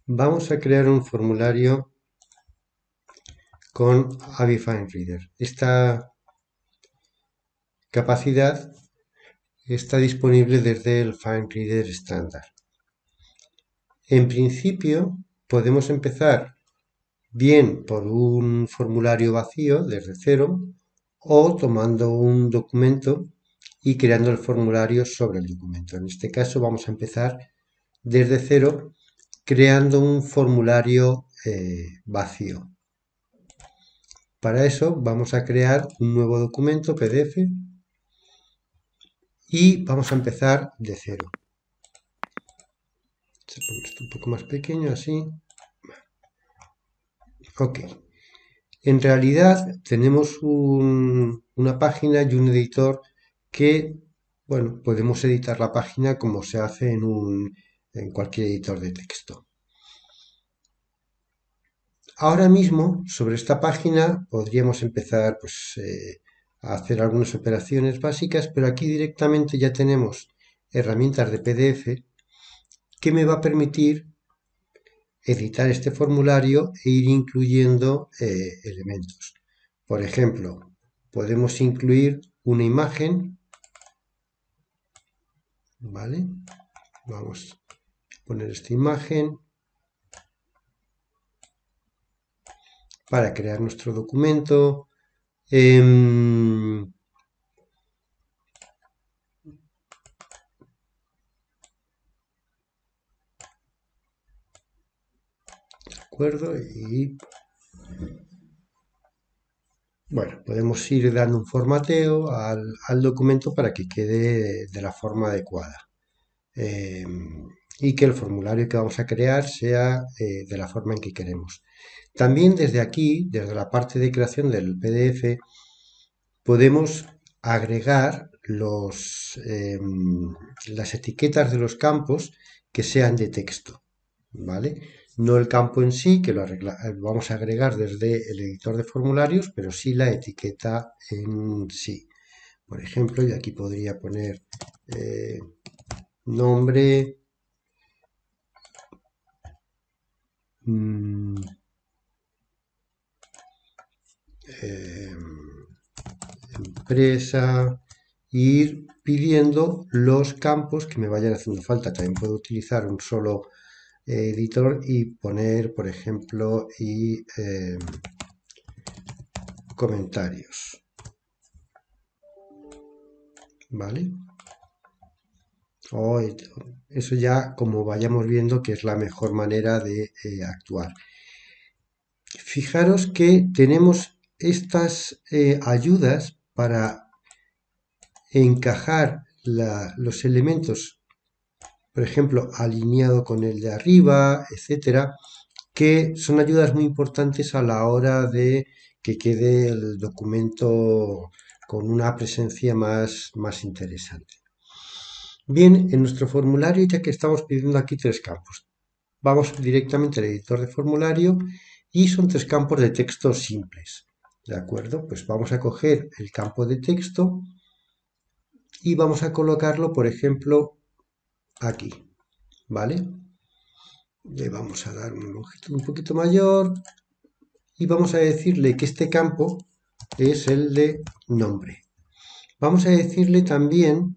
Vamos a crear un formulario con AVI FineReader. Esta capacidad está disponible desde el FineReader estándar. En principio, podemos empezar bien por un formulario vacío desde cero o tomando un documento y creando el formulario sobre el documento. En este caso vamos a empezar desde cero creando un formulario vacío. Para eso vamos a crear un nuevo documento PDF y vamos a empezar de cero. Se pone esto un poco más pequeño así. Ok. En realidad tenemos una página y un editor que, bueno, podemos editar la página como se hace en cualquier editor de texto. Ahora mismo, sobre esta página, podríamos empezar a hacer algunas operaciones básicas, pero aquí directamente ya tenemos herramientas de PDF que me va a permitir editar este formulario e ir incluyendo elementos. Por ejemplo, podemos incluir una imagen, ¿vale? Vamos a poner esta imagen para crear nuestro documento. ¿De acuerdo? Y bueno, podemos ir dando un formateo al documento para que quede de la forma adecuada. Y que el formulario que vamos a crear sea de la forma en que queremos. También desde aquí, desde la parte de creación del PDF, podemos agregar las etiquetas de los campos que sean de texto, ¿vale? No el campo en sí, que lo vamos a agregar desde el editor de formularios, pero sí la etiqueta en sí. Por ejemplo, yo aquí podría poner nombre, empresa, ir pidiendo los campos que me vayan haciendo falta. También puedo utilizar un solo editor y poner, por ejemplo, comentarios. ¿Vale? Eso ya como vayamos viendo que es la mejor manera de actuar. Fijaros que tenemos estas ayudas para encajar los elementos, por ejemplo, alineado con el de arriba, etcétera, que son ayudas muy importantes a la hora de que quede el documento con una presencia más interesante. Bien, en nuestro formulario, ya que estamos pidiendo aquí 3 campos, vamos directamente al editor de formulario y son 3 campos de texto simples. ¿De acuerdo? Pues vamos a coger el campo de texto y vamos a colocarlo, por ejemplo, aquí. ¿Vale? Le vamos a dar una longitud un poquito mayor y vamos a decirle que este campo es el de nombre. Vamos a decirle también,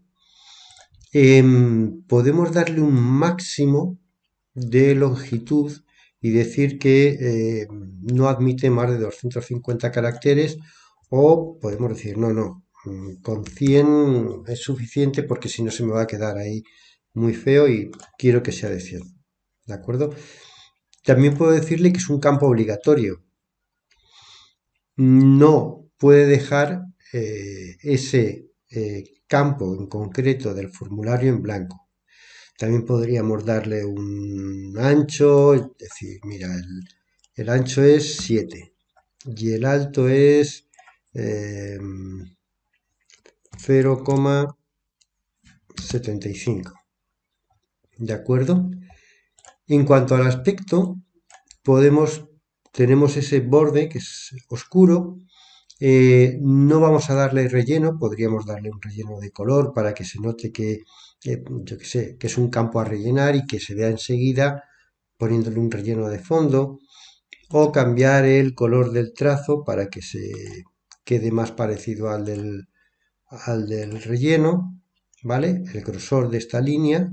podemos darle un máximo de longitud y decir que no admite más de 250 caracteres, o podemos decir no, con 100 es suficiente porque si no se me va a quedar ahí muy feo y quiero que sea de 100. ¿De acuerdo? También puedo decirle que es un campo obligatorio. No puede dejar ese campo en concreto del formulario en blanco. También podríamos darle un ancho, es decir, mira, el ancho es 7 y el alto es 0,75. ¿De acuerdo? En cuanto al aspecto, tenemos ese borde que es oscuro No vamos a darle relleno, podríamos darle un relleno de color para que se note que, yo que sé, que es un campo a rellenar y que se vea enseguida poniéndole un relleno de fondo, o cambiar el color del trazo para que se quede más parecido al del relleno, ¿vale? El grosor de esta línea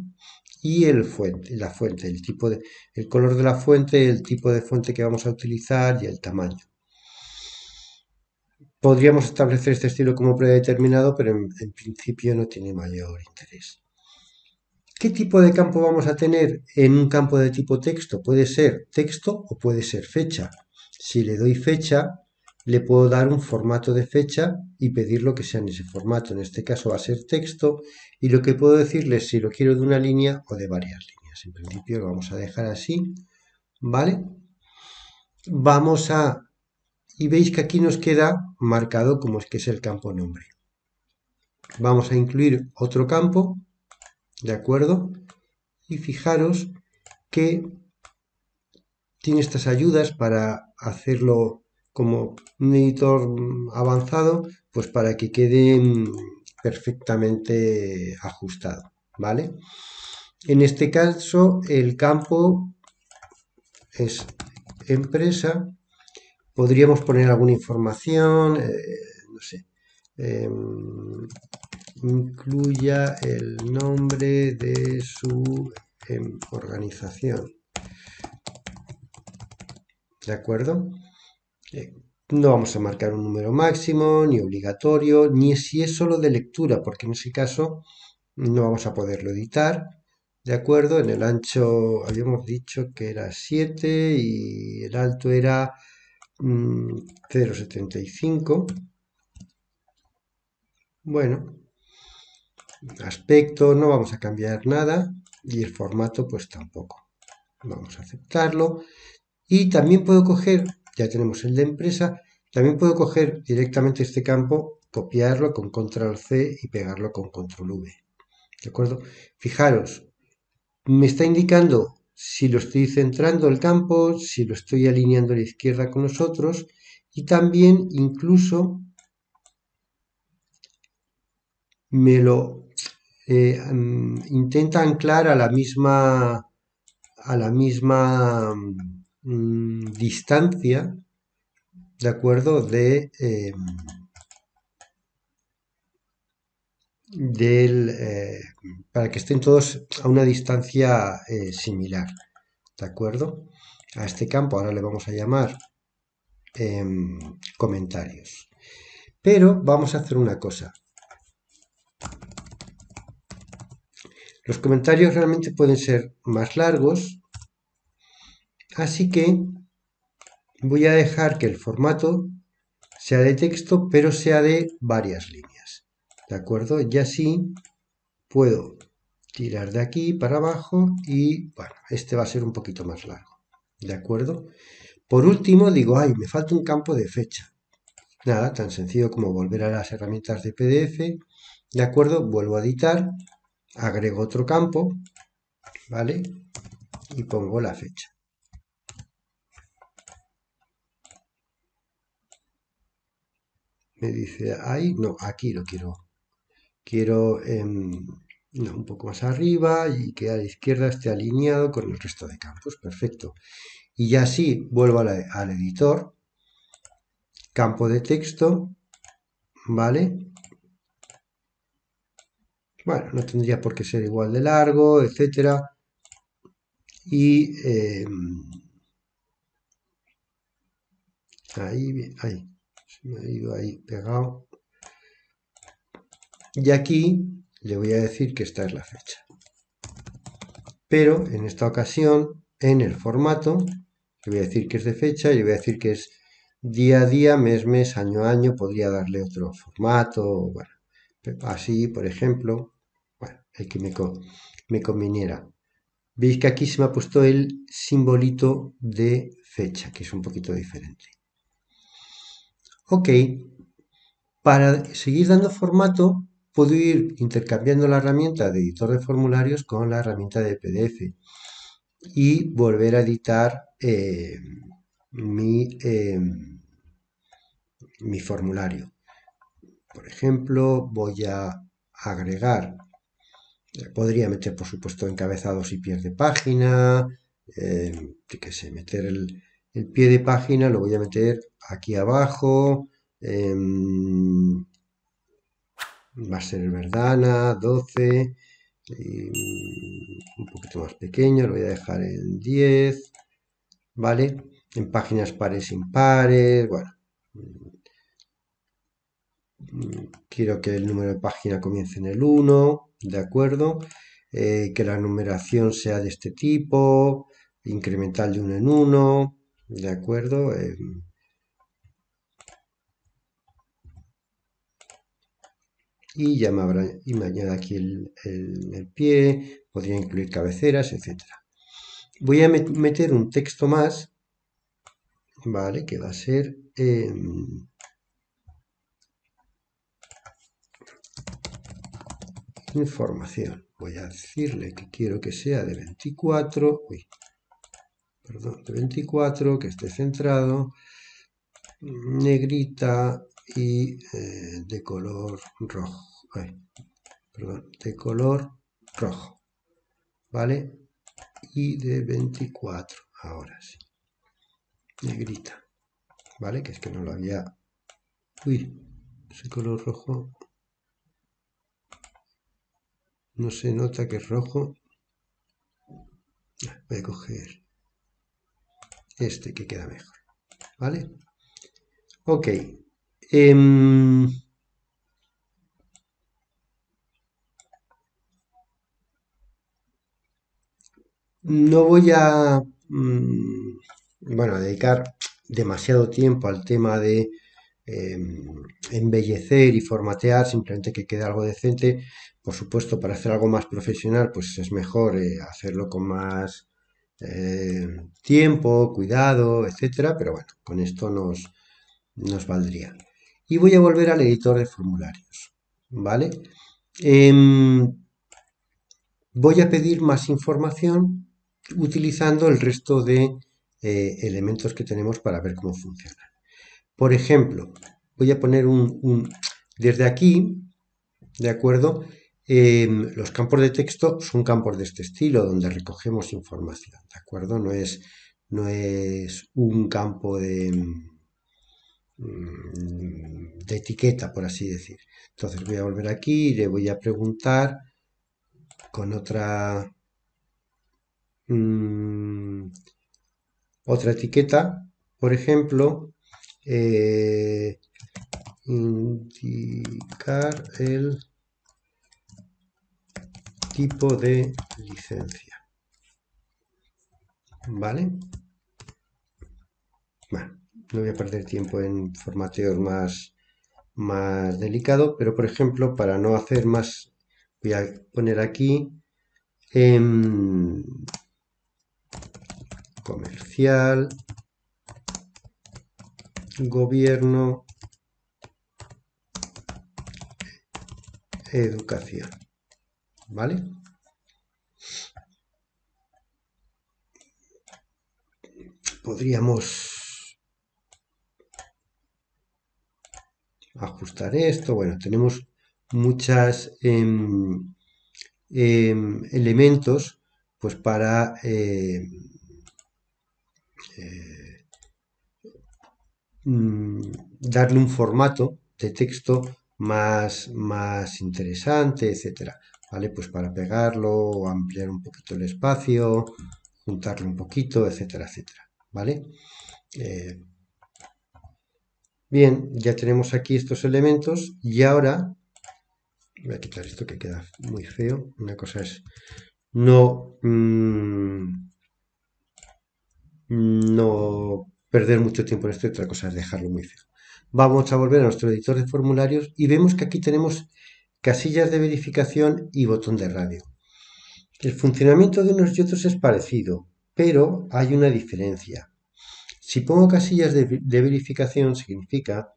y la fuente, el color de la fuente, el tipo de fuente que vamos a utilizar y el tamaño. Podríamos establecer este estilo como predeterminado, pero en principio no tiene mayor interés. ¿Qué tipo de campo vamos a tener en un campo de tipo texto? Puede ser texto o puede ser fecha. Si le doy fecha, le puedo dar un formato de fecha y pedir lo que sea en ese formato. En este caso va a ser texto y lo que puedo decirle es si lo quiero de una línea o de varias líneas. En principio lo vamos a dejar así, ¿vale? Vamos a... Y veis que aquí nos queda marcado como es que es el campo nombre. Vamos a incluir otro campo, ¿de acuerdo? Y fijaros que tiene estas ayudas para hacerlo como un editor avanzado, pues para que quede perfectamente ajustado, ¿vale? En este caso, el campo es empresa. Podríamos poner alguna información, no sé, eh, incluya el nombre de su organización, ¿de acuerdo? No vamos a marcar un número máximo, ni obligatorio, ni si es solo de lectura, porque en ese caso no vamos a poderlo editar. ¿De acuerdo? En el ancho habíamos dicho que era 7 y el alto era 0,75. Bueno, aspecto no vamos a cambiar nada y el formato pues tampoco. Vamos a aceptarlo. Y también puedo coger, ya tenemos el de empresa, también puedo coger directamente este campo, copiarlo con control C y pegarlo con control V. ¿De acuerdo? Fijaros, me está indicando si lo estoy centrando el campo, si lo estoy alineando a la izquierda con los otros y también incluso me lo intenta anclar a la misma distancia, ¿de acuerdo? Para que estén todos a una distancia similar, ¿de acuerdo? A este campo ahora le vamos a llamar comentarios. Pero vamos a hacer una cosa. Los comentarios realmente pueden ser más largos, así que voy a dejar que el formato sea de texto, pero sea de varias líneas, ¿de acuerdo? Y así puedo tirar de aquí para abajo y, bueno, este va a ser un poquito más largo, ¿de acuerdo? Por último, digo, ay, me falta un campo de fecha. Nada, tan sencillo como volver a las herramientas de PDF, ¿de acuerdo? Vuelvo a editar, agrego otro campo, ¿vale? Y pongo la fecha. Me dice, ahí, no, aquí lo quiero no, un poco más arriba y que a la izquierda esté alineado con el resto de campos, perfecto. Y ya así vuelvo al editor, campo de texto, ¿vale? Bueno, no tendría por qué ser igual de largo, etcétera. Y ahí, se me ha ido ahí pegado. Y aquí le voy a decir que esta es la fecha. Pero en esta ocasión, en el formato, le voy a decir que es de fecha y le voy a decir que es día a día, mes, año a año. Podría darle otro formato, bueno, así, por ejemplo. Bueno, el que me conviniera. Veis que aquí se me ha puesto el simbolito de fecha, que es un poquito diferente. Ok, para seguir dando formato, puedo ir intercambiando la herramienta de editor de formularios con la herramienta de PDF y volver a editar mi mi formulario. Por ejemplo, voy a agregar, podría meter por supuesto encabezados y pies de página, qué sé, meter el pie de página, lo voy a meter aquí abajo, va a ser Verdana, 12, y un poquito más pequeño, lo voy a dejar en 10, ¿vale? En páginas pares impares, bueno, quiero que el número de página comience en el 1, ¿de acuerdo? Que la numeración sea de este tipo, incremental de 1 en 1, ¿de acuerdo? Y ya y me añade aquí el pie, podría incluir cabeceras, etcétera. Voy a meter un texto más, ¿vale? Que va a ser información. Voy a decirle que quiero que sea de 24, de 24, que esté centrado, negrita y de color rojo. De color rojo, ¿vale? Y de 24, ahora sí. Negrita, ¿vale? Que es que no lo había... Uy, ese color rojo no se nota que es rojo. Voy a coger este que queda mejor, ¿vale? Ok. No voy a, bueno, a dedicar demasiado tiempo al tema de embellecer y formatear, simplemente que quede algo decente. Por supuesto, para hacer algo más profesional, pues es mejor hacerlo con más tiempo, cuidado, etcétera, pero bueno, con esto nos valdría. Y voy a volver al editor de formularios, ¿vale? Voy a pedir más información utilizando el resto de elementos que tenemos para ver cómo funciona. Por ejemplo, voy a poner desde aquí, ¿de acuerdo? Los campos de texto son campos de este estilo, donde recogemos información, ¿de acuerdo? No es un campo de etiqueta, por así decir. Entonces voy a volver aquí y le voy a preguntar con mm, otra etiqueta, por ejemplo, eh, indicar el tipo de licencia, ¿vale? Bueno, no voy a perder tiempo en formateos más delicado, pero por ejemplo, para no hacer más, voy a poner aquí comercial, gobierno, educación, ¿vale? Podríamos ajustar esto. Bueno, tenemos muchos elementos pues para darle un formato de texto más interesante, etcétera. ¿Vale? Pues para pegarlo, ampliar un poquito el espacio, juntarlo un poquito, etcétera, etcétera. ¿Vale? Bien, ya tenemos aquí estos elementos y ahora voy a quitar esto que queda muy feo. Una cosa es no perder mucho tiempo en esto y otra cosa es dejarlo muy feo. Vamos a volver a nuestro editor de formularios y vemos que aquí tenemos casillas de verificación y botón de radio. El funcionamiento de unos y otros es parecido, pero hay una diferencia. Si pongo casillas de verificación significa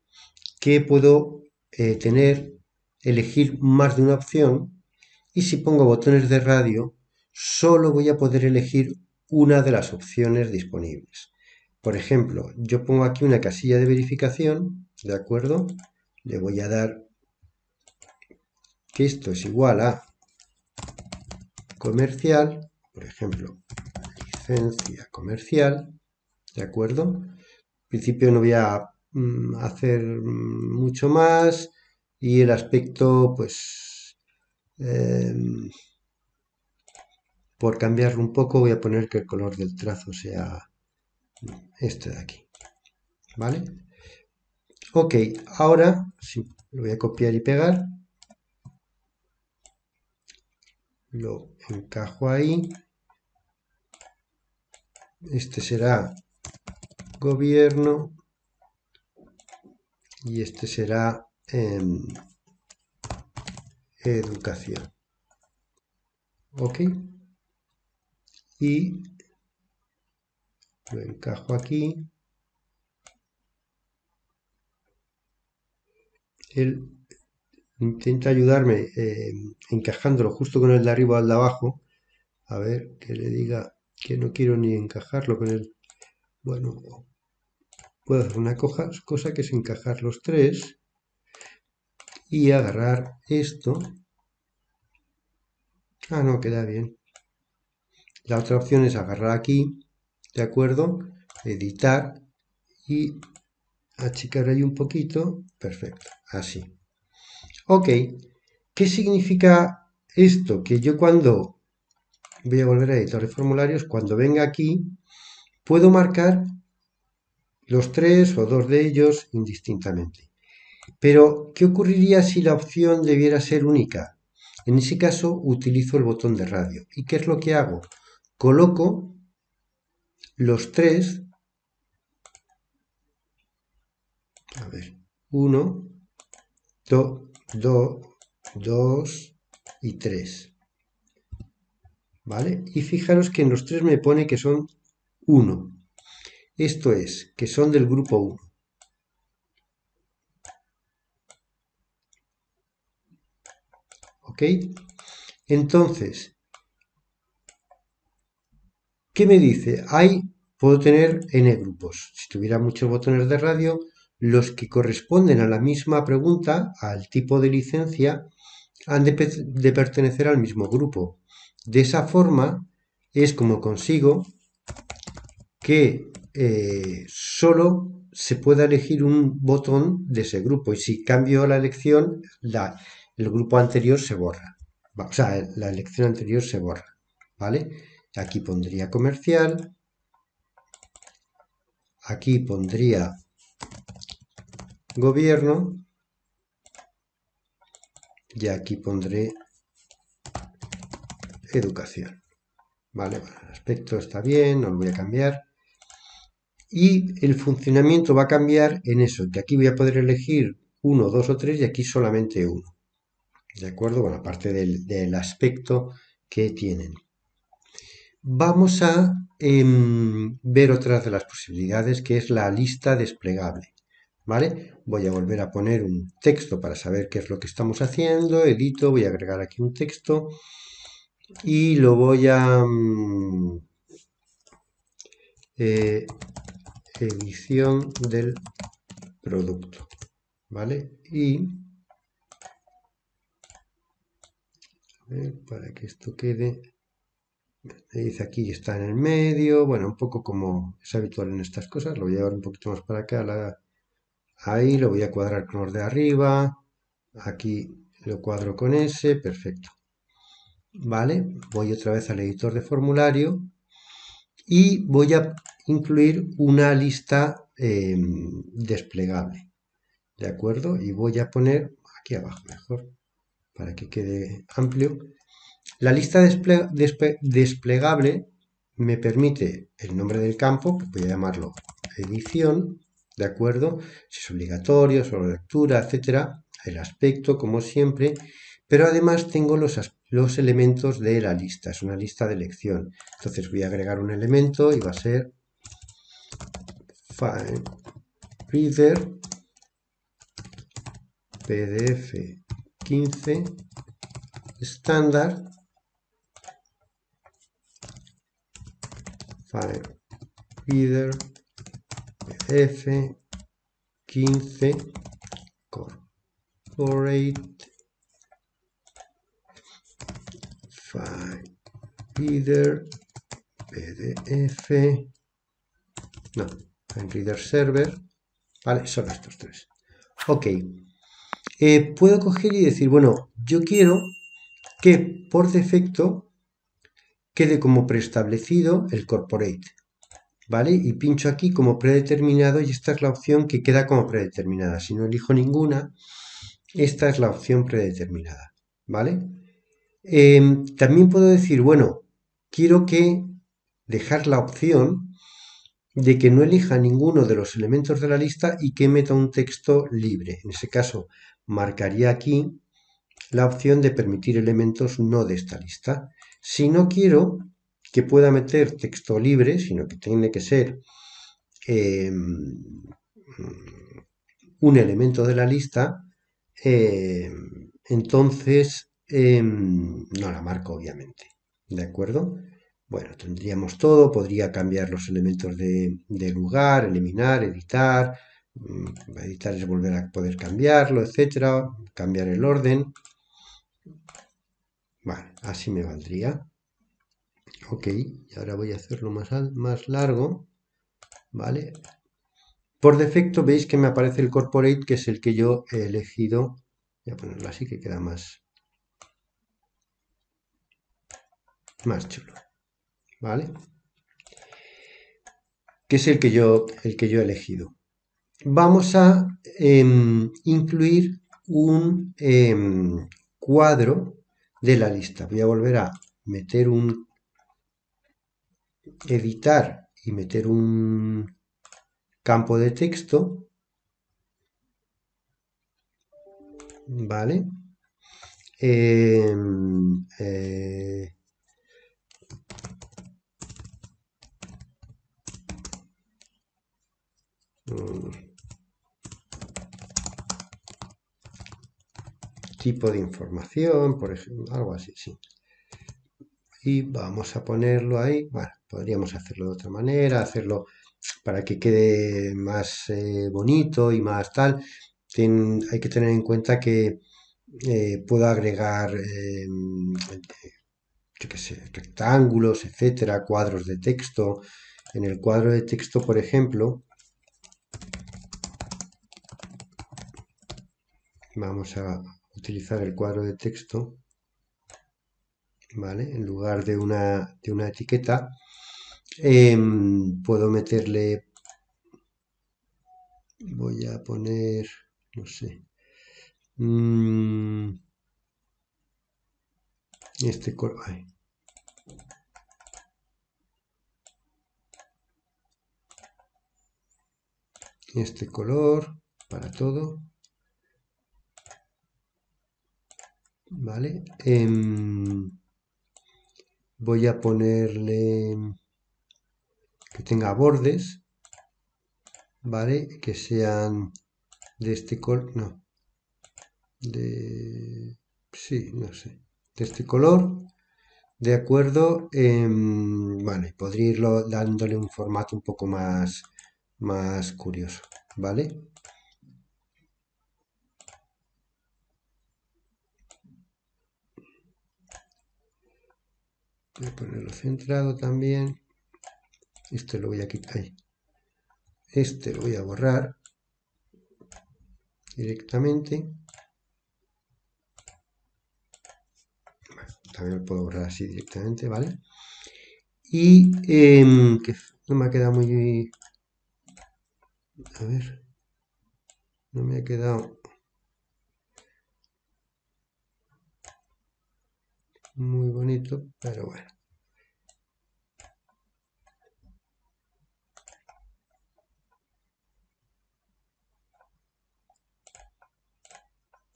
que puedo elegir más de una opción, y si pongo botones de radio, solo voy a poder elegir una de las opciones disponibles. Por ejemplo, yo pongo aquí una casilla de verificación ¿de acuerdo? Le voy a dar que esto es igual a comercial, por ejemplo, licencia comercial, ¿de acuerdo? En principio no voy a hacer mucho más y el aspecto, pues, por cambiarlo un poco, voy a poner que el color del trazo sea este de aquí, ¿vale? Ok, ahora sí, lo voy a copiar y pegar, lo encajo ahí, este será gobierno y este será educación, ok, y lo encajo aquí. Él intenta ayudarme encajándolo justo con el de arriba al de abajo. A ver, que le diga que no quiero ni encajarlo con el... Bueno, puedo hacer una cosa que es encajar los tres y agarrar esto. Ah, no, queda bien. La otra opción es agarrar aquí, ¿de acuerdo? Editar y achicar ahí un poquito. Perfecto, así. Ok, ¿qué significa esto? Que yo cuando voy a volver a editar de formularios, cuando venga aquí, puedo marcar los tres o dos de ellos indistintamente. Pero, ¿qué ocurriría si la opción debiera ser única? En ese caso, utilizo el botón de radio. ¿Y qué es lo que hago? Coloco los tres, a ver, uno, dos y tres. ¿Vale? Y fijaros que en los tres me pone que son uno. Esto es, que son del grupo 1. ¿Ok? Entonces, ¿qué me dice? Puedo tener n grupos. Si tuviera muchos botones de radio, los que corresponden a la misma pregunta, al tipo de licencia, han de pertenecer al mismo grupo. De esa forma es como consigo que solo se pueda elegir un botón de ese grupo y si cambio la elección, el grupo anterior se borra. O sea, la elección anterior se borra. ¿Vale? Aquí pondría comercial. Aquí pondría gobierno y aquí pondré educación. Vale, bueno, el aspecto está bien, no lo voy a cambiar. Y el funcionamiento va a cambiar en eso, que aquí voy a poder elegir uno, dos o tres y aquí solamente uno. ¿De acuerdo? Bueno, aparte del aspecto que tienen. Vamos a ver otras de las posibilidades, que es la lista desplegable. ¿Vale? Voy a volver a poner un texto para saber qué es lo que estamos haciendo. Edito, voy a agregar aquí un texto y lo voy a... edición del producto. ¿Vale? Y... para que esto quede... Me dice aquí está en el medio. Bueno, un poco como es habitual en estas cosas. Lo voy a llevar un poquito más para acá. Ahí lo voy a cuadrar con los de arriba. Aquí lo cuadro con ese. Perfecto. Vale, voy otra vez al editor de formulario y voy a incluir una lista desplegable, ¿de acuerdo? Y voy a poner aquí abajo mejor para que quede amplio. La lista desplegable me permite el nombre del campo, que voy a llamarlo edición, ¿de acuerdo? Si es obligatorio, solo lectura, etcétera. El aspecto, como siempre, pero además tengo los elementos de la lista, es una lista de elección. Entonces voy a agregar un elemento y va a ser File Reader PDF 15 estándar File Reader PDF 15 corporate file reader PDF, no, file reader server, vale, son estos tres. Ok, puedo coger y decir, bueno, yo quiero que por defecto quede como preestablecido el corporate, ¿vale? Y pincho aquí como predeterminado y esta es la opción que queda como predeterminada. Si no elijo ninguna, esta es la opción predeterminada, ¿vale? También puedo decir, bueno, quiero dejar la opción de que no elija ninguno de los elementos de la lista y que meta un texto libre. En ese caso, marcaría aquí la opción de permitir elementos no de esta lista. Si no quiero que pueda meter texto libre, sino que tiene que ser un elemento de la lista, entonces no la marco, obviamente. ¿De acuerdo? Bueno, tendríamos todo, podría cambiar los elementos de lugar, eliminar, editar. Editar es volver a poder cambiarlo, etcétera, cambiar el orden. Vale, así me valdría. Ok, y ahora voy a hacerlo más largo, ¿vale? Por defecto veis que me aparece el corporate, que es el que yo he elegido. Voy a ponerlo así que queda más chulo, ¿vale? Que es el que yo he elegido. Vamos a incluir un cuadro de la lista. Voy a volver a meter editar y meter un campo de texto, ¿vale? Tipo de información, por ejemplo, algo así, sí. Y vamos a ponerlo ahí. Bueno, podríamos hacerlo de otra manera, hacerlo para que quede más bonito y más tal. Hay que tener en cuenta que puedo agregar, yo qué sé, rectángulos, etcétera, cuadros de texto. En el cuadro de texto, por ejemplo, vamos a utilizar el cuadro de texto, ¿vale? En lugar de una etiqueta, puedo meterle, voy a poner, no sé, este color, este color para todo, ¿vale? Voy a ponerle que tenga bordes, ¿vale? Que sean de este color, no, sí, no sé, de este color, de acuerdo. Bueno, y podría irlo dándole un formato un poco más curioso, ¿vale? Voy a ponerlo centrado también. Este lo voy a quitar. Este lo voy a borrar directamente. Bueno, también lo puedo borrar así directamente, ¿vale? Y que no me ha quedado muy... A ver. No me ha quedado muy bonito, pero bueno.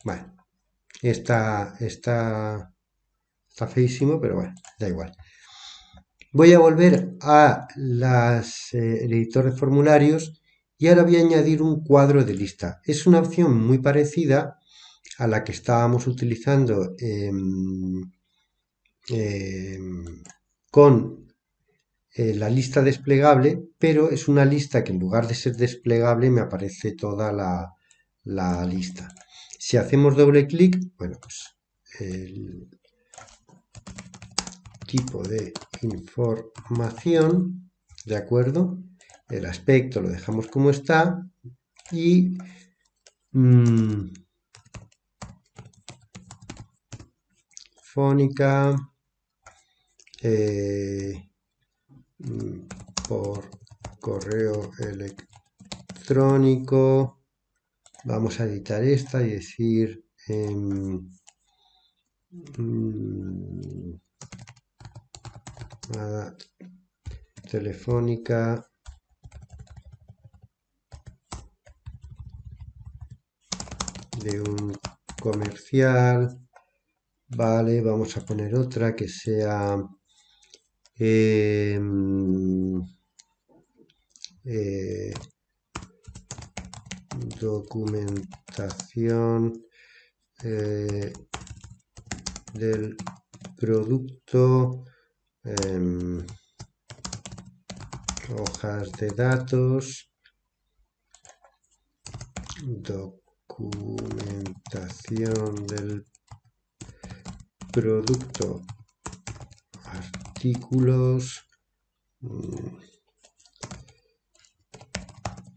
Bueno, está feísimo, pero bueno, da igual. Voy a volver el editor de formularios y ahora voy a añadir un cuadro de lista. Es una opción muy parecida a la que estábamos utilizando con la lista desplegable, pero es una lista que en lugar de ser desplegable me aparece toda la lista. Si hacemos doble clic, bueno, pues el tipo de información, ¿de acuerdo? El aspecto lo dejamos como está y fónica por correo electrónico. Vamos a editar esta y decir nada, telefónica de un comercial. Vale, vamos a poner otra que sea documentación del producto, hojas de datos, documentación del producto, artículos,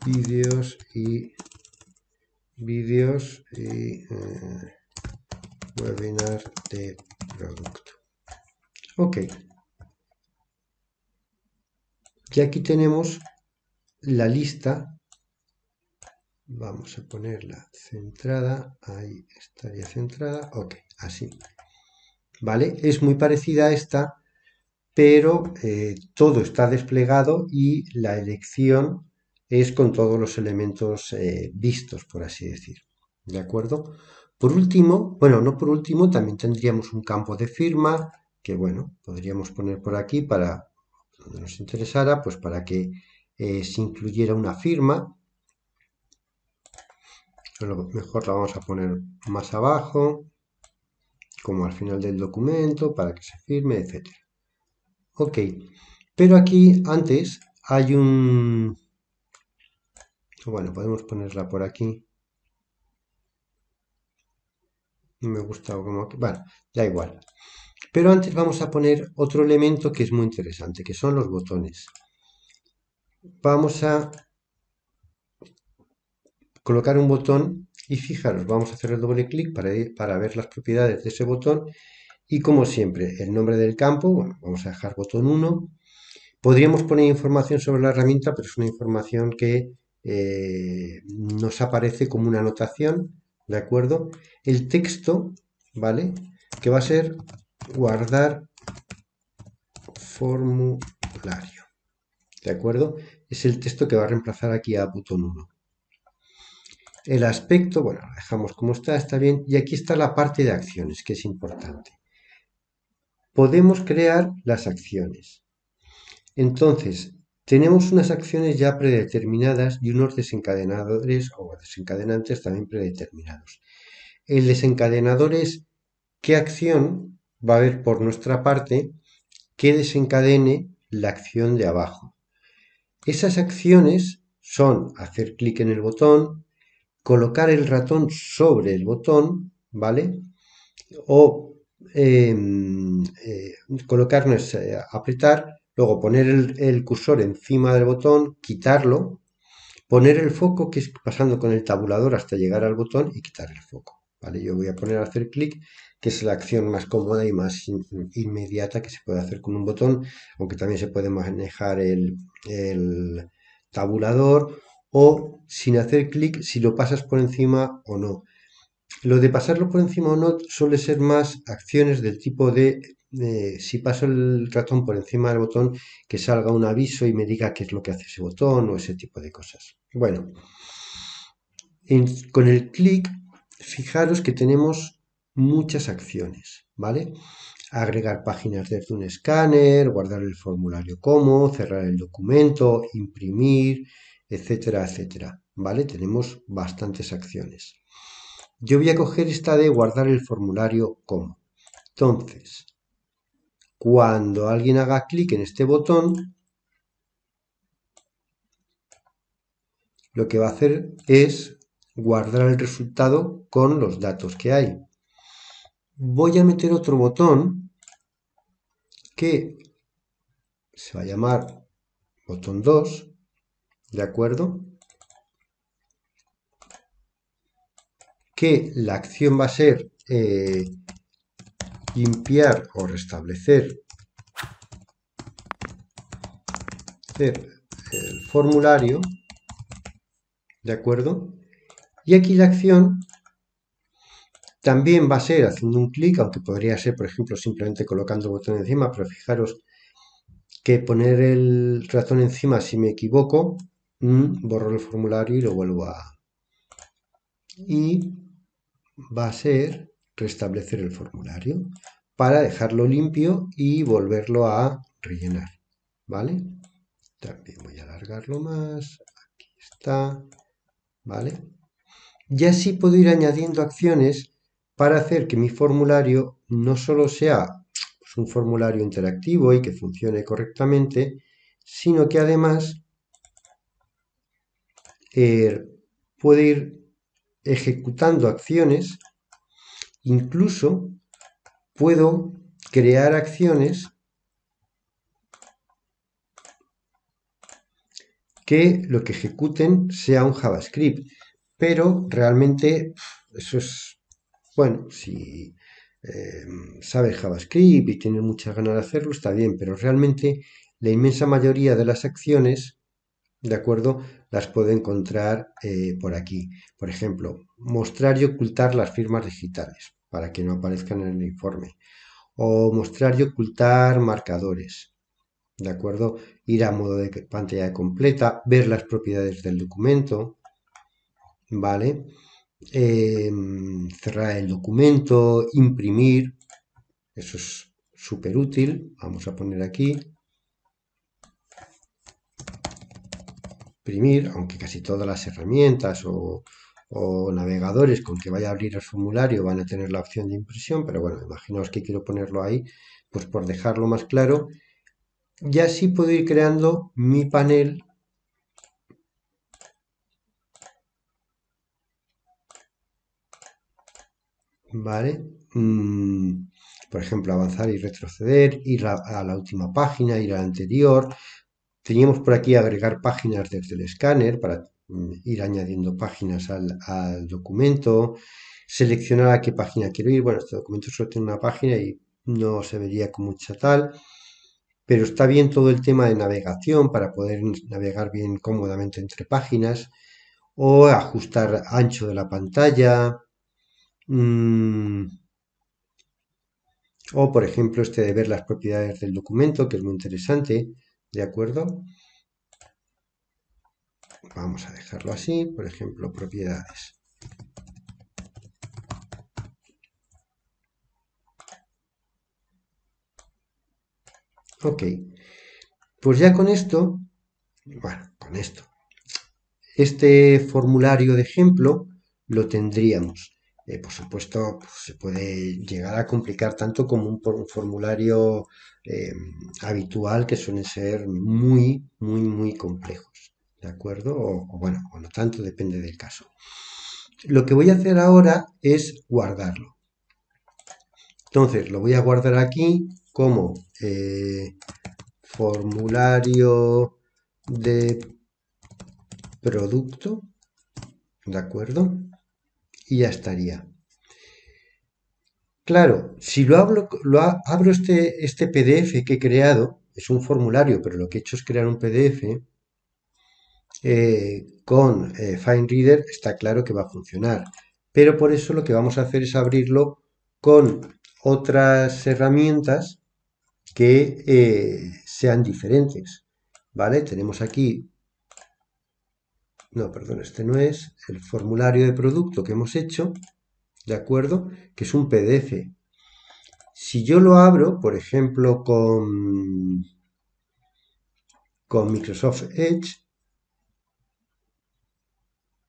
vídeos y webinar de producto. Ok. Y aquí tenemos la lista. Vamos a ponerla centrada. Ahí estaría centrada. Ok, así. ¿Vale? Es muy parecida a esta, pero todo está desplegado y la elección es con todos los elementos vistos, por así decir. ¿De acuerdo? Por último, bueno, no por último, también tendríamos un campo de firma que, bueno, podríamos poner por aquí para, donde nos interesara, pues para que se incluyera una firma. A lo mejor la vamos a poner más abajo, como al final del documento, para que se firme, etc. Ok, pero aquí antes hay un... Bueno, podemos ponerla por aquí. No me gusta como que... Bueno, da igual. Pero antes vamos a poner otro elemento que es muy interesante, que son los botones. Vamos a colocar un botón y fijaros, vamos a hacer el doble clic para ver las propiedades de ese botón. Y como siempre, el nombre del campo, bueno, vamos a dejar botón 1. Podríamos poner información sobre la herramienta, pero es una información que nos aparece como una anotación, ¿de acuerdo? El texto, ¿vale? Que va a ser guardar formulario, ¿de acuerdo? Es el texto que va a reemplazar aquí a botón 1. El aspecto, bueno, lo dejamos como está bien. Y aquí está la parte de acciones, que es importante. Podemos crear las acciones. Entonces, tenemos unas acciones ya predeterminadas y unos desencadenadores o desencadenantes también predeterminados. El desencadenador es qué acción va a haber por nuestra parte que desencadene la acción de abajo. Esas acciones son hacer clic en el botón, colocar el ratón sobre el botón, ¿vale? O colocarnos, apretar, luego poner el cursor encima del botón, quitarlo, poner el foco, que es pasando con el tabulador hasta llegar al botón y quitar el foco. ¿Vale? Yo voy a poner a hacer clic, que es la acción más cómoda y más inmediata que se puede hacer con un botón, aunque también se puede manejar el tabulador o sin hacer clic si lo pasas por encima o no. Lo de pasarlo por encima o no suele ser más acciones del tipo de si paso el ratón por encima del botón, que salga un aviso y me diga qué es lo que hace ese botón o ese tipo de cosas. Bueno, con el clic, fijaros que tenemos muchas acciones, ¿vale? Agregar páginas desde un escáner, guardar el formulario como, cerrar el documento, imprimir, etcétera, etcétera, ¿vale? Tenemos bastantes acciones. Yo voy a coger esta de guardar el formulario como. Entonces, cuando alguien haga clic en este botón, lo que va a hacer es guardar el resultado con los datos que hay. Voy a meter otro botón que se va a llamar botón 2, ¿de acuerdo? Que la acción va a ser limpiar o restablecer el formulario, ¿de acuerdo? Y aquí la acción también va a ser haciendo un clic, aunque podría ser, por ejemplo, simplemente colocando el botón encima, pero fijaros que poner el ratón encima, si me equivoco, borro el formulario y lo vuelvo a... Y va a ser restablecer el formulario para dejarlo limpio y volverlo a rellenar, ¿vale? También voy a alargarlo más, aquí está, ¿vale? Y así puedo ir añadiendo acciones para hacer que mi formulario no solo sea pues, un formulario interactivo y que funcione correctamente, sino que además puede ir ejecutando acciones, incluso puedo crear acciones que lo que ejecuten sea un JavaScript, pero realmente eso es, bueno, si sabes JavaScript y tienes muchas ganas de hacerlo, está bien, pero realmente la inmensa mayoría de las acciones, ¿de acuerdo? Las puedo encontrar por aquí. Por ejemplo, mostrar y ocultar las firmas digitales para que no aparezcan en el informe. O mostrar y ocultar marcadores. ¿De acuerdo? Ir a modo de pantalla completa, ver las propiedades del documento, ¿vale? Cerrar el documento, imprimir, eso es súper útil. Vamos a poner aquí imprimir, aunque casi todas las herramientas o navegadores con que vaya a abrir el formulario van a tener la opción de impresión, pero bueno, imaginaos que quiero ponerlo ahí, pues por dejarlo más claro, y así puedo ir creando mi panel, ¿vale? Por ejemplo, avanzar y retroceder, ir a la última página, ir a la anterior. Teníamos por aquí agregar páginas desde el escáner para ir añadiendo páginas al documento, seleccionar a qué página quiero ir. Bueno, este documento solo tiene una página y no se vería con mucha tal, pero está bien todo el tema de navegación para poder navegar bien cómodamente entre páginas o ajustar ancho de la pantalla. O, por ejemplo, este de ver las propiedades del documento, que es muy interesante, ¿de acuerdo? Vamos a dejarlo así, por ejemplo, propiedades. Ok, pues ya con esto, bueno, con esto, este formulario de ejemplo lo tendríamos. Por supuesto, pues, se puede llegar a complicar tanto como un formulario habitual que suelen ser muy, muy, muy complejos. ¿De acuerdo? O bueno, o no tanto, depende del caso. Lo que voy a hacer ahora es guardarlo. Entonces, lo voy a guardar aquí como formulario de producto, ¿de acuerdo? Y ya estaría. Claro, si abro este PDF que he creado, es un formulario, pero lo que he hecho es crear un PDF con FineReader, está claro que va a funcionar. Pero por eso lo que vamos a hacer es abrirlo con otras herramientas que sean diferentes. ¿Vale? Tenemos aquí, no, perdón, este no es el formulario de producto que hemos hecho, ¿de acuerdo? Que es un PDF. Si yo lo abro, por ejemplo, con Microsoft Edge,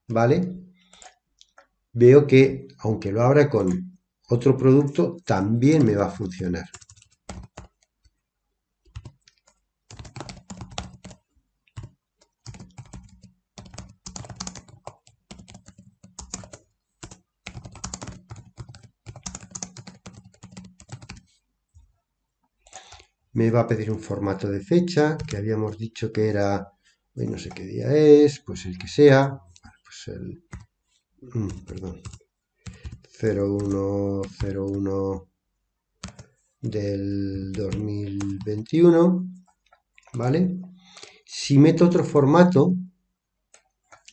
¿vale? Veo que, aunque lo abra con otro producto, también me va a funcionar. me va a pedir un formato de fecha, que habíamos dicho que era, hoy no sé qué día es, pues el que sea, pues el, perdón, 0101 del 2021, ¿vale? Si meto otro formato,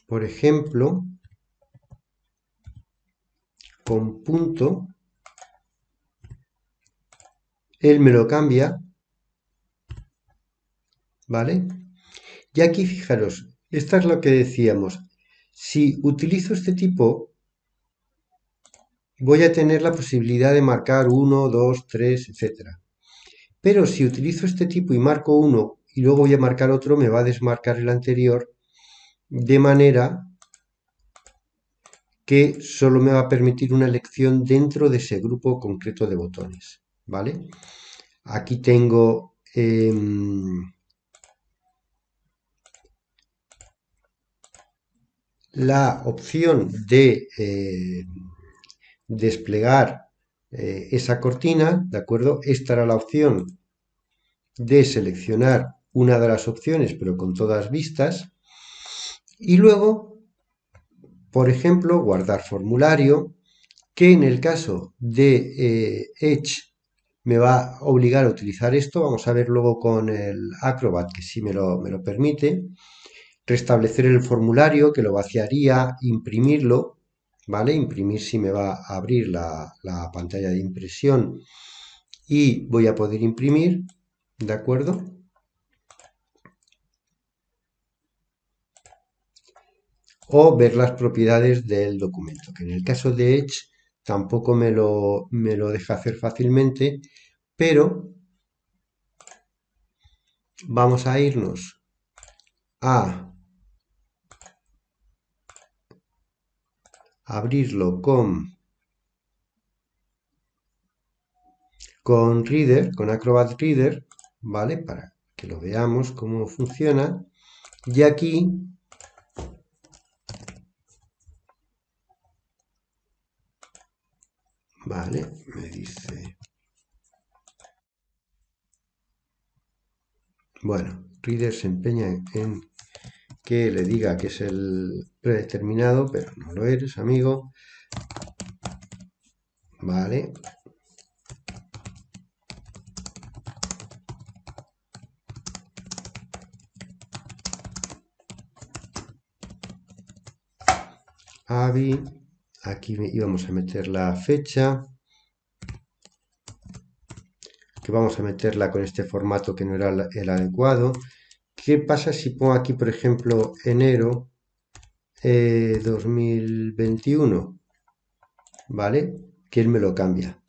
por ejemplo, con punto, él me lo cambia, ¿vale? Y aquí fijaros, esta es lo que decíamos. Si utilizo este tipo, voy a tener la posibilidad de marcar 1, 2, 3, etcétera. Pero si utilizo este tipo y marco uno y luego voy a marcar otro, me va a desmarcar el anterior, de manera que solo me va a permitir una elección dentro de ese grupo concreto de botones, ¿vale? Aquí tengo la opción de desplegar esa cortina, ¿de acuerdo? Esta era la opción de seleccionar una de las opciones, pero con todas vistas. Y luego, por ejemplo, guardar formulario, que en el caso de Edge me va a obligar a utilizar esto. Vamos a ver luego con el Acrobat, que sí me lo permite. Restablecer el formulario, que lo vaciaría, imprimirlo, ¿vale? Imprimir si me va a abrir la pantalla de impresión y voy a poder imprimir, ¿de acuerdo? O ver las propiedades del documento, que en el caso de Edge tampoco me lo deja hacer fácilmente, pero vamos a irnos a abrirlo con Reader, con Acrobat Reader, ¿vale? Para que lo veamos cómo funciona. Y aquí vale, me dice, bueno, Reader se empeña en que le diga que es el predeterminado, pero no lo eres, amigo. Vale. Avi, aquí íbamos a meter la fecha, que vamos a meterla con este formato que no era el adecuado. ¿Qué pasa si pongo aquí, por ejemplo, enero 2021? ¿Vale? Que él me lo cambia.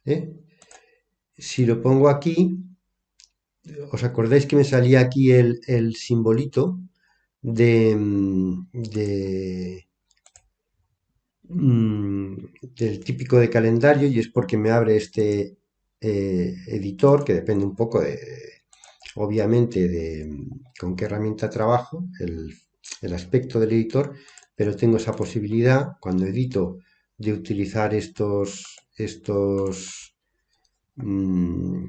¿Eh? Si lo pongo aquí, ¿os acordáis que me salía aquí el simbolito de, del típico de calendario? Y es porque me abre este editor, que depende un poco obviamente, de con qué herramienta trabajo, el aspecto del editor, pero tengo esa posibilidad cuando edito de utilizar mm,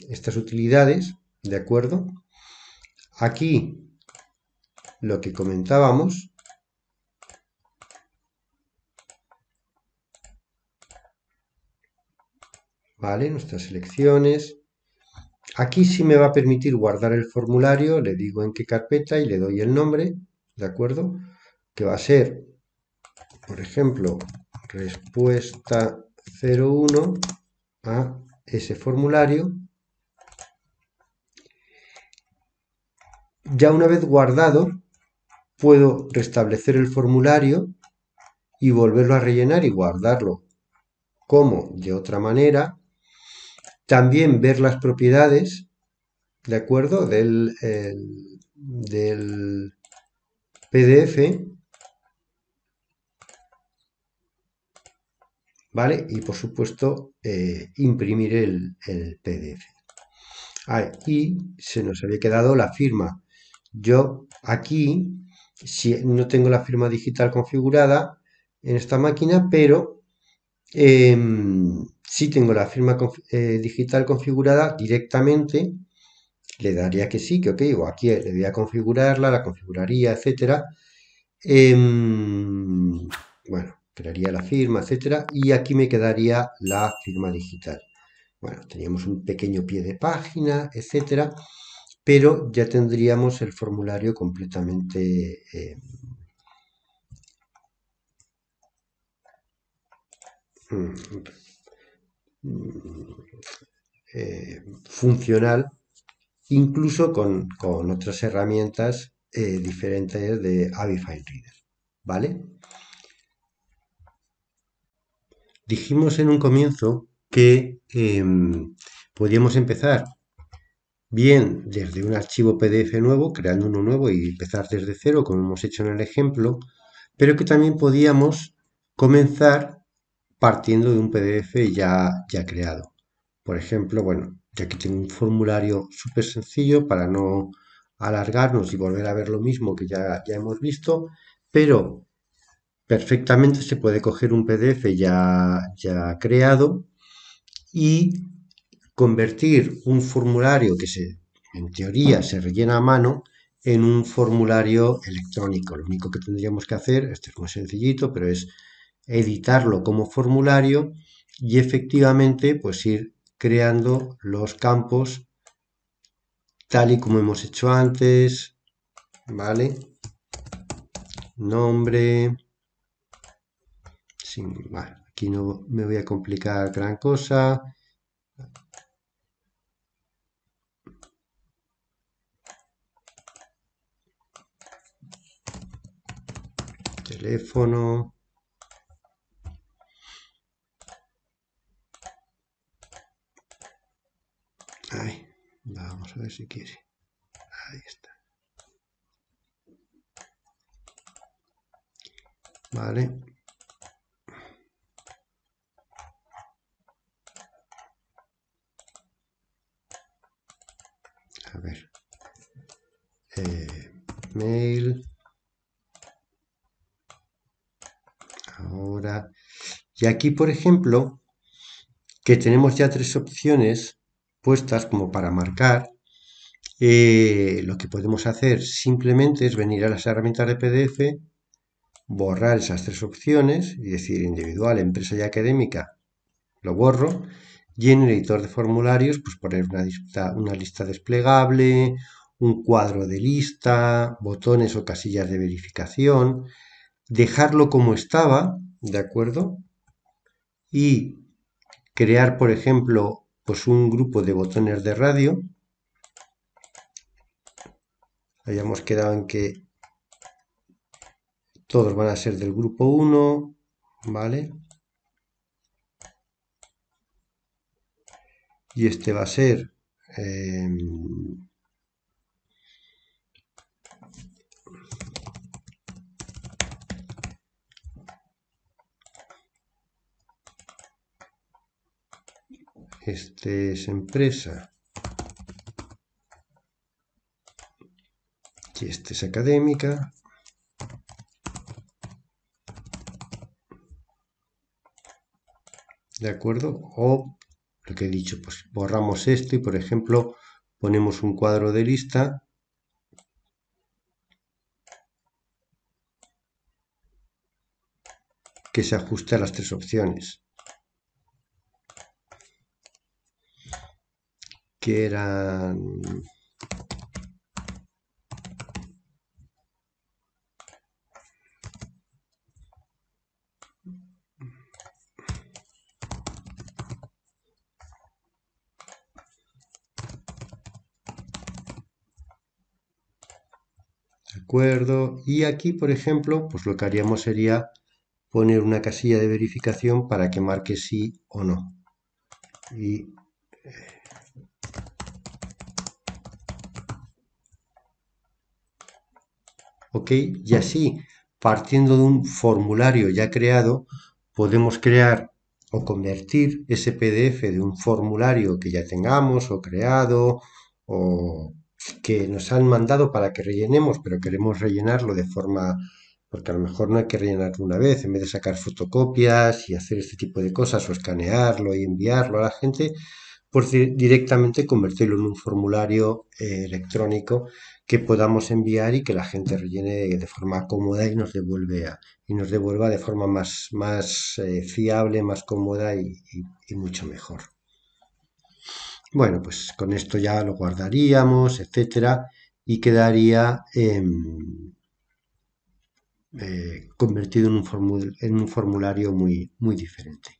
estas utilidades, ¿de acuerdo? Aquí lo que comentábamos, ¿vale? Nuestras selecciones. Aquí sí me va a permitir guardar el formulario, le digo en qué carpeta y le doy el nombre, ¿de acuerdo? Que va a ser, por ejemplo, respuesta 01 a ese formulario. Ya una vez guardado, puedo restablecer el formulario y volverlo a rellenar y guardarlo como de otra manera. También ver las propiedades, ¿de acuerdo? Del PDF, ¿vale? Y por supuesto, imprimir el PDF. Y se nos había quedado la firma. Yo aquí, si no tengo la firma digital configurada en esta máquina, pero Si tengo la firma digital configurada directamente, le daría que sí, que ok, o aquí le voy a configurarla, la configuraría, etcétera. Bueno, crearía la firma, etcétera, y aquí me quedaría la firma digital. Bueno, teníamos un pequeño pie de página, etcétera, pero ya tendríamos el formulario completamente mm, funcional, incluso con otras herramientas diferentes de Avify Reader, ¿vale? Dijimos en un comienzo que podíamos empezar bien desde un archivo PDF nuevo, creando uno nuevo y empezar desde cero, como hemos hecho en el ejemplo, pero que también podíamos comenzar partiendo de un PDF ya creado. Por ejemplo, bueno, ya aquí tengo un formulario súper sencillo para no alargarnos y volver a ver lo mismo que ya hemos visto, pero perfectamente se puede coger un PDF ya creado y convertir un formulario en teoría se rellena a mano en un formulario electrónico. Lo único que tendríamos que hacer, esto es muy sencillito, pero es editarlo como formulario y efectivamente pues ir creando los campos tal y como hemos hecho antes, ¿vale? Nombre, bueno, aquí no me voy a complicar gran cosa. Teléfono. Ahí, vamos a ver si quiere. Ahí está. Vale. A ver. Mail. Ahora. Y aquí, por ejemplo, que tenemos ya tres opciones puestas como para marcar, lo que podemos hacer simplemente es venir a las herramientas de PDF, borrar esas tres opciones y decir individual, empresa y académica, lo borro, y en el editor de formularios pues poner una lista desplegable, un cuadro de lista, botones o casillas de verificación, dejarlo como estaba, ¿de acuerdo? Y crear, por ejemplo, pues un grupo de botones de radio. Habíamos quedado en que todos van a ser del grupo 1, ¿vale? Y este va a ser este es empresa y este es académica. ¿De acuerdo? O lo que he dicho, pues borramos esto y por ejemplo ponemos un cuadro de lista que se ajuste a las tres opciones, que eran de acuerdo. Y aquí, por ejemplo, pues lo que haríamos sería poner una casilla de verificación para que marque sí o no. Y ok, y así, partiendo de un formulario ya creado, podemos crear o convertir ese PDF de un formulario que ya tengamos o creado o que nos han mandado para que rellenemos, pero queremos rellenarlo de forma porque a lo mejor no hay que rellenarlo una vez, en vez de sacar fotocopias y hacer este tipo de cosas o escanearlo y enviarlo a la gente, pues directamente convertirlo en un formulario electrónico que podamos enviar y que la gente rellene de forma cómoda y y nos devuelva de forma más fiable, más cómoda y mucho mejor. Bueno, pues con esto ya lo guardaríamos, etcétera, y quedaría convertido en un formulario muy diferente.